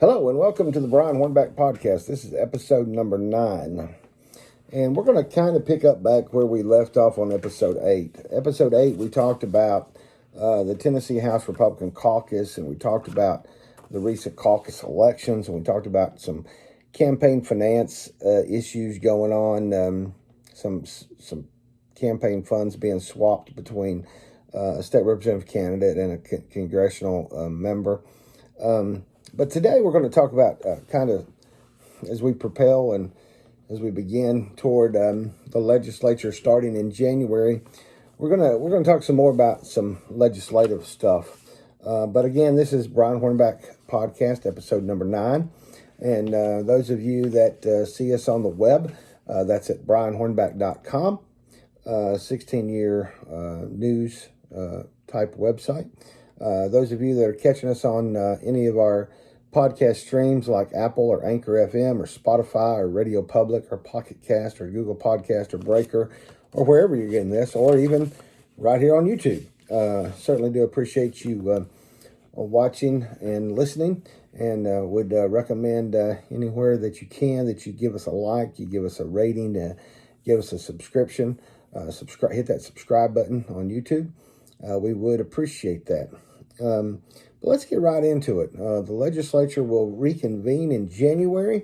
Hello and welcome to the Brian HORNBACK podcast. This is episode number 9. And we're going to kind of pick up back where we left off on episode 8. Episode 8, we talked about the Tennessee House Republican Caucus, and we talked about the recent caucus elections, and we talked about some campaign finance issues going on, some campaign funds being swapped between a state representative candidate and a congressional member. But today we're going to talk about kind of as we propel and as we begin toward the legislature starting in January, we're gonna talk some more about some legislative stuff. But again, this is Brian HORNBACK podcast, episode number 9. And those of you that see us on the web, that's at brianhornback.com, 16-year news type website. Those of you that are catching us on any of our podcast streams like Apple or Anchor FM or Spotify or Radio Public or Pocket Cast or Google Podcast or Breaker or wherever you're getting this, or even right here on YouTube. Certainly do appreciate you watching and listening, and would recommend anywhere that you can that you give us a like, you give us a rating, give us a subscription, hit that subscribe button on YouTube. We would appreciate that. But let's get right into it. The legislature will reconvene in January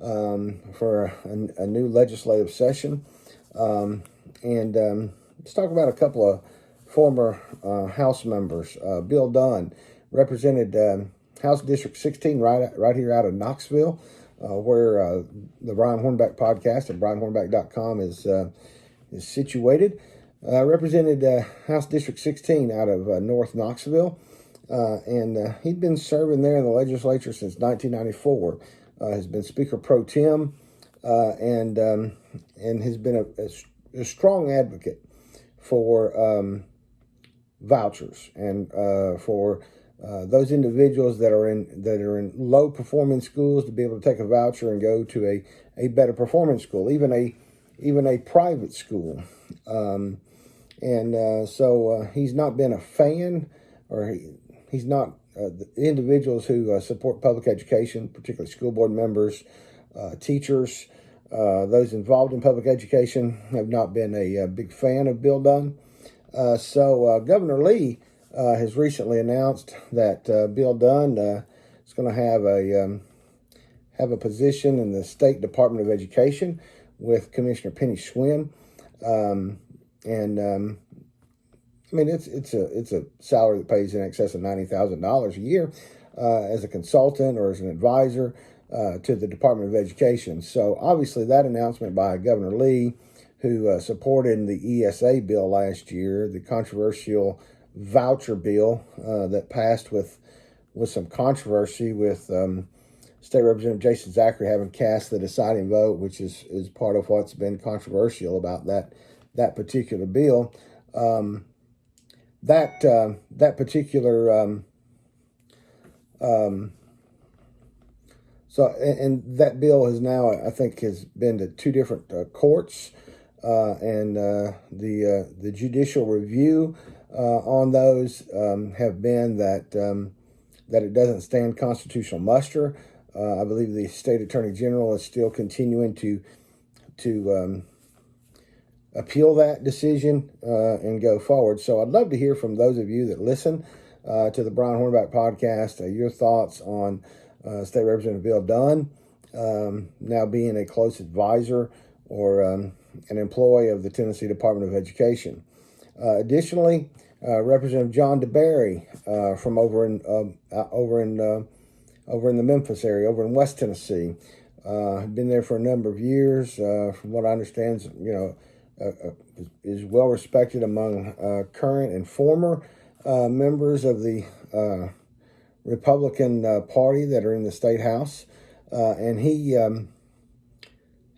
for a new legislative session. And let's talk about a couple of former House members. Bill Dunn represented House District 16 right here out of Knoxville, where the Brian HORNBACK podcast at brianhornback.com is situated. Represented House District 16 out of North Knoxville, and he'd been serving there in the legislature since 1994. Has been Speaker Pro Tem, and has been a strong advocate for vouchers and for those individuals that are in low performing schools to be able to take a voucher and go to a better performing school, even a private school. So he's not been a fan, or he's not the individuals who support public education, particularly school board members, teachers, those involved in public education have not been a big fan of Bill Dunn. So Governor Lee has recently announced that Bill Dunn is going to have a position in the State Department of Education with Commissioner Penny Schwinn. I mean, it's a salary that pays in excess of $90,000 a year as a consultant or as an advisor to the Department of Education. So obviously that announcement by Governor Lee, who supported the ESA bill last year, the controversial voucher bill that passed with some controversy, with State Representative Jason Zachary having cast the deciding vote, which is part of what's been controversial about that particular bill. That particular that bill has now, I think, has been to 2 different courts, and the judicial review on those have been that it doesn't stand constitutional muster. I believe the state attorney general is still continuing to appeal that decision and go forward. So I'd love to hear from those of you that listen to the Brian HORNBACK podcast, your thoughts on State Representative Bill Dunn now being a close advisor or an employee of the Tennessee Department of Education. Additionally, Representative John DeBerry from over in the Memphis area, over in West Tennessee, been there for a number of years. From what I understand, is well respected among current and former members of the Republican Party that are in the state house, and he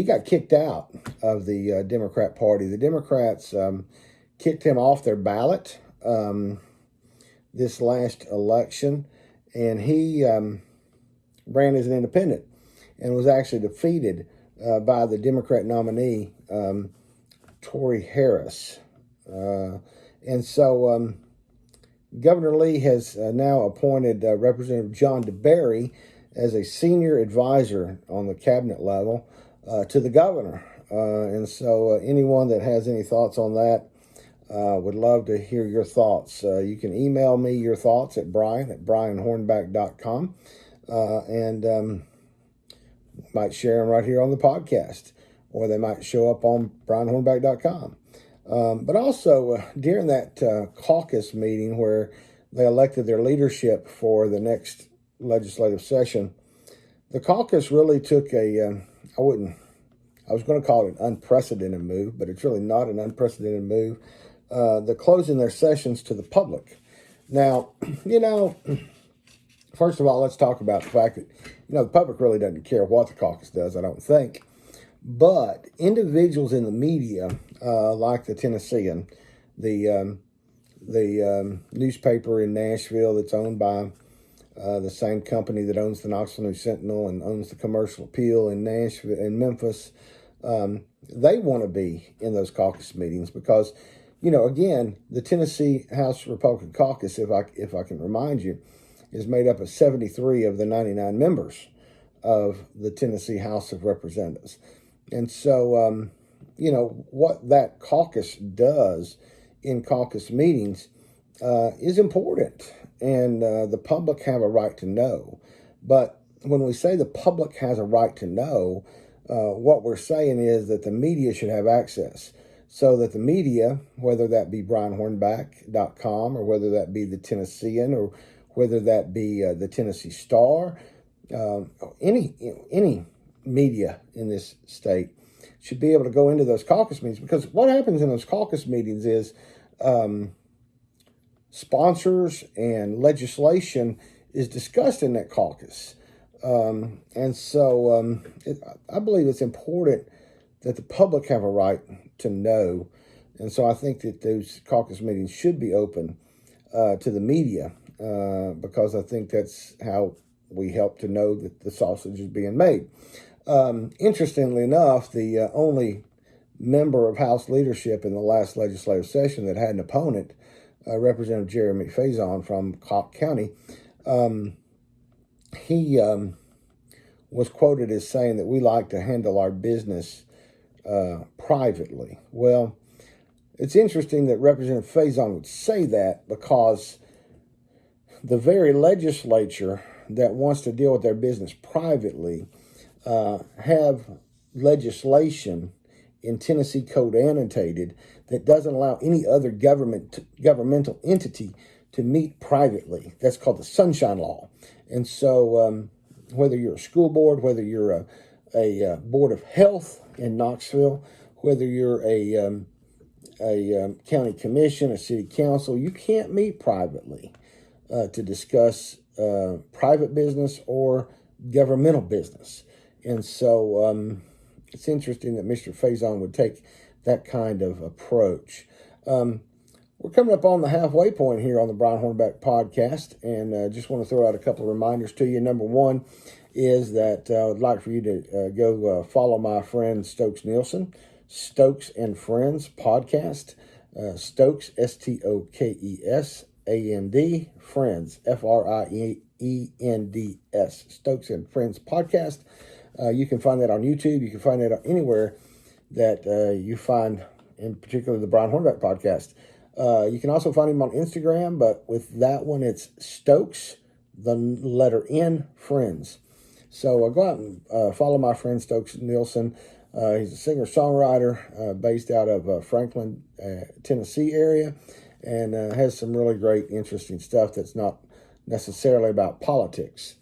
got kicked out of the Democrat Party. The Democrats kicked him off their ballot this last election, and he ran as an independent and was actually defeated by the Democrat nominee, Tory Harris. And so Governor Lee has now appointed Representative John DeBerry as a senior advisor on the cabinet level to the governor. And so anyone that has any thoughts on that, would love to hear your thoughts. You can email me your thoughts at brianhornback.com, and might share them right here on the podcast, or they might show up on brianhornback.com. But also during that caucus meeting where they elected their leadership for the next legislative session, the caucus really took I was going to call it an unprecedented move, but it's really not an unprecedented move. They're closing their sessions to the public. Now, first of all, let's talk about the fact that, the public really doesn't care what the caucus does, I don't think. But individuals in the media, like the Tennessean, the newspaper in Nashville that's owned by the same company that owns the Knoxville News Sentinel and owns the Commercial Appeal in Nashville and Memphis, they want to be in those caucus meetings because, again, the Tennessee House Republican Caucus, if I can remind you, is made up of 73 of the 99 members of the Tennessee House of Representatives. And so, what that caucus does in caucus meetings is important, and the public have a right to know. But when we say the public has a right to know, what we're saying is that the media should have access, so that the media, whether that be brianhornback.com or whether that be the Tennessean or whether that be the Tennessee Star, any media in this state should be able to go into those caucus meetings, because what happens in those caucus meetings is sponsors and legislation is discussed in that caucus. And so I believe it's important that the public have a right to know. And so I think that those caucus meetings should be open to the media, because I think that's how we help to know that the sausage is being made. Interestingly enough, the only member of House leadership in the last legislative session that had an opponent, Representative Jeremy Faison from Cobb County, he was quoted as saying that we like to handle our business privately. Well, it's interesting that Representative Faison would say that, because the very legislature that wants to deal with their business privately have legislation in Tennessee Code annotated that doesn't allow any other governmental entity to meet privately. That's called the Sunshine Law. And so whether you're a school board, whether you're a board of health in Knoxville, whether you're a county commission, a city council, you can't meet privately to discuss private business or governmental business. And so it's interesting that Mr. Faison would take that kind of approach. We're coming up on the halfway point here on the Brian HORNBACK podcast, and just want to throw out a couple of reminders to you. Number one is that I would like for you to go follow my friend Stokes Nielsen, Stokes and Friends podcast. Stokes, Stokes, And, Friends, Friends, Stokes and Friends podcast. You can find that on YouTube. You can find that anywhere that you find, in particular, the Brian HORNBACK podcast. You can also find him on Instagram, but with that one, it's Stokes, the letter N, Friends. So go out and follow my friend Stokes Nielsen. He's a singer-songwriter based out of Franklin, Tennessee area, and has some really great, interesting stuff that's not necessarily about politics.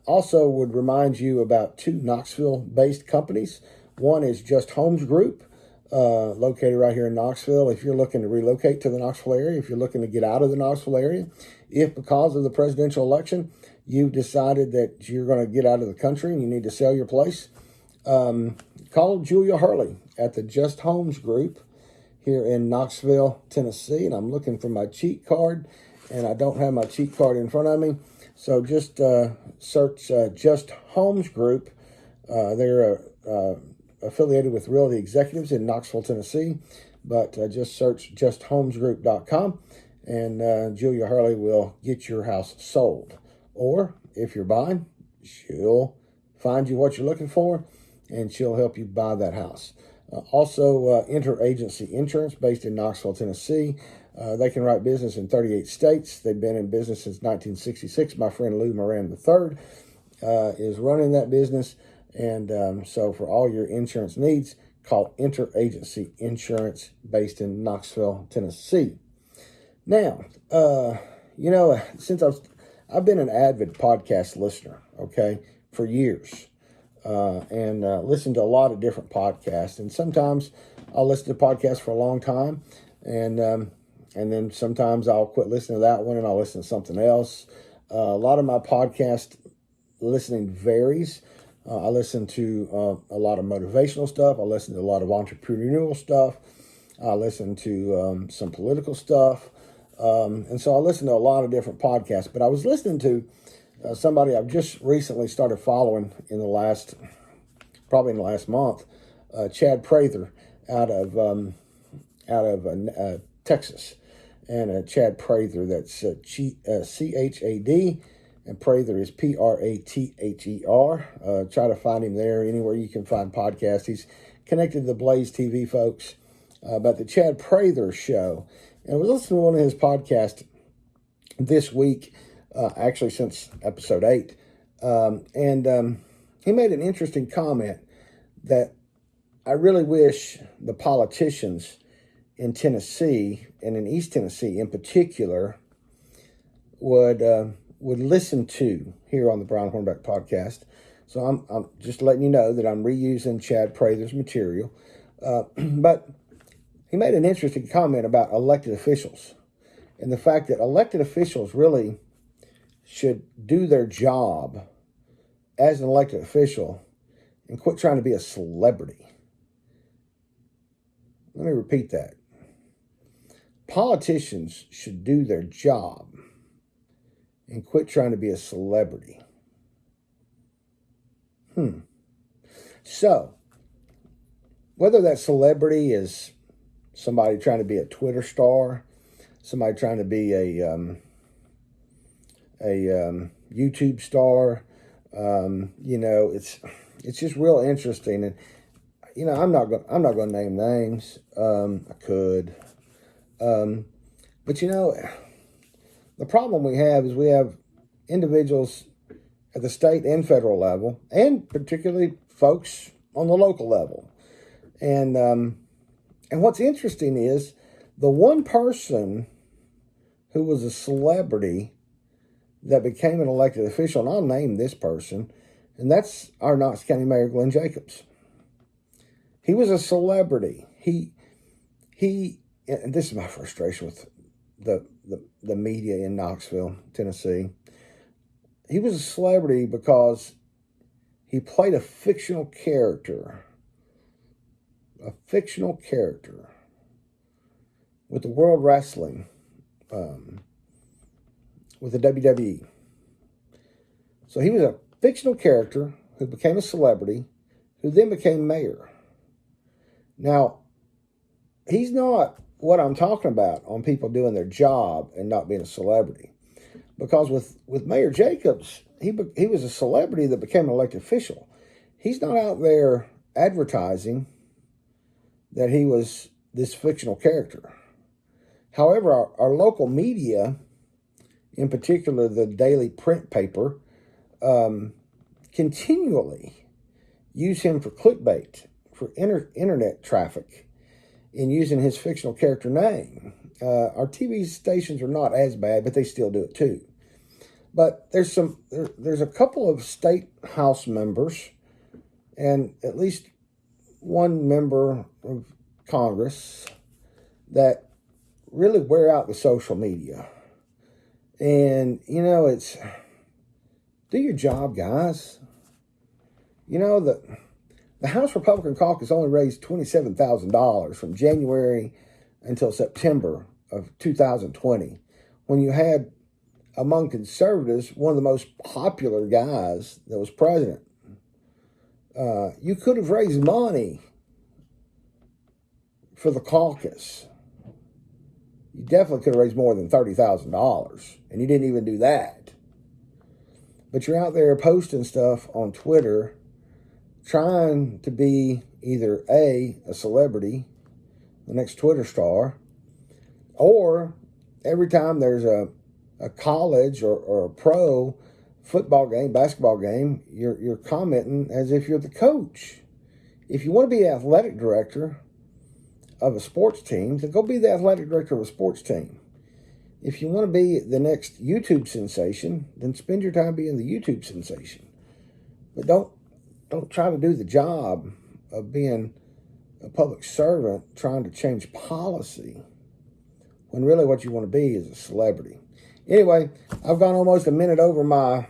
Also would remind you about two Knoxville-based companies. One is Just Homes Group, located right here in Knoxville. If you're looking to relocate to the Knoxville area, if you're looking to get out of the Knoxville area, if because of the presidential election, you've decided that you're going to get out of the country and you need to sell your place, call Julia Hurley at the Just Homes Group here in Knoxville, Tennessee. And I'm looking for my cheat card, and I don't have my cheat card in front of me. So just search Just Homes Group. They're affiliated with Realty Executives in Knoxville, Tennessee. But just search justhomesgroup.com, and Julia Hurley will get your house sold. Or if you're buying, she'll find you what you're looking for, and she'll help you buy that house. Also, Interagency Insurance, based in Knoxville, Tennessee. They can write business in 38 states. They've been in business since 1966. My friend Lou Moran III is running that business. And so for all your insurance needs, call Interagency Insurance, based in Knoxville, Tennessee. Now, since I've been an avid podcast listener, okay, for years, and listened to a lot of different podcasts. And sometimes I'll listen to podcasts for a long time, and then sometimes I'll quit listening to that one and I'll listen to something else. A lot of my podcast listening varies. I listen to a lot of motivational stuff. I listen to a lot of entrepreneurial stuff. I listen to some political stuff. And so I listen to a lot of different podcasts. But I was listening to somebody I've just recently started following probably in the last month, Chad Prather out of Texas. And Chad Prather, that's C-H-A-D, and Prather is P-R-A-T-H-E-R. Try to find him there anywhere you can find podcasts. He's connected to the Blaze TV folks. But the Chad Prather show, and I was listening to one of his podcasts this week, actually since episode 8, and he made an interesting comment that I really wish the politicians in Tennessee, and in East Tennessee in particular, would listen to here on the Brian HORNBACK podcast. So I'm just letting you know that I'm reusing Chad Prather's material. But he made an interesting comment about elected officials and the fact that elected officials really should do their job as an elected official and quit trying to be a celebrity. Let me repeat that. Politicians should do their job and quit trying to be a celebrity. So, whether that celebrity is somebody trying to be a Twitter star, somebody trying to be a YouTube star, it's just real interesting. And I'm not going to name names. I could, but the problem we have is we have individuals at the state and federal level, and particularly folks on the local level. And what's interesting is the one person who was a celebrity that became an elected official, and I'll name this person, and that's our Knox County Mayor, Glenn Jacobs. He was a celebrity. He, and this is my frustration with the media in Knoxville, Tennessee. He was a celebrity because he played a fictional character with the World Wrestling, with the WWE. So he was a fictional character who became a celebrity, who then became mayor. Now, he's not what I'm talking about on people doing their job and not being a celebrity. Because with Mayor Jacobs, he was a celebrity that became an elected official. He's not out there advertising that he was this fictional character. However, our local media, in particular the daily print paper, continually use him for clickbait, for internet traffic, in using his fictional character name. Our TV stations are not as bad, but they still do it too. But there's a couple of state house members and at least one member of Congress that really wear out the social media. And, it's, do your job, guys. The House Republican Caucus only raised $27,000 from January until September of 2020, when you had, among conservatives, one of the most popular guys that was president. You could have raised money for the caucus. You definitely could have raised more than $30,000, and you didn't even do that. but you're out there posting stuff on Twitter trying to be either a celebrity, the next Twitter star, or every time there's a college or a pro football game, basketball game, you're commenting as if you're the coach. If you want to be the athletic director of a sports team, then go be the athletic director of a sports team. If you want to be the next YouTube sensation, then spend your time being the YouTube sensation. But don't try to do the job of being a public servant trying to change policy when really what you want to be is a celebrity. Anyway, I've gone almost a minute over my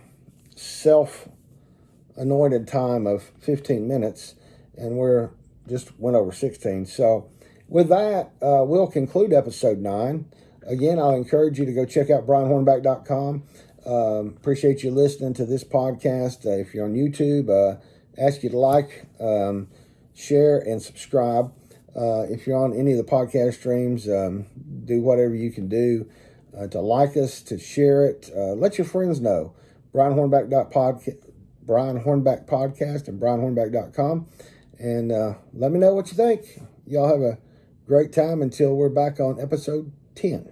self-anointed time of 15 minutes, and we're just went over 16. So with that, we'll conclude episode 9. Again, I'll encourage you to go check out brianhornback.com. Appreciate you listening to this podcast. If you're on YouTube, ask you to like, share, and subscribe. If you're on any of the podcast streams, do whatever you can do to like us, to share it. Let your friends know. Brian Hornback Podcast and brianhornback.com. And let me know what you think. Y'all have a great time until we're back on episode 10.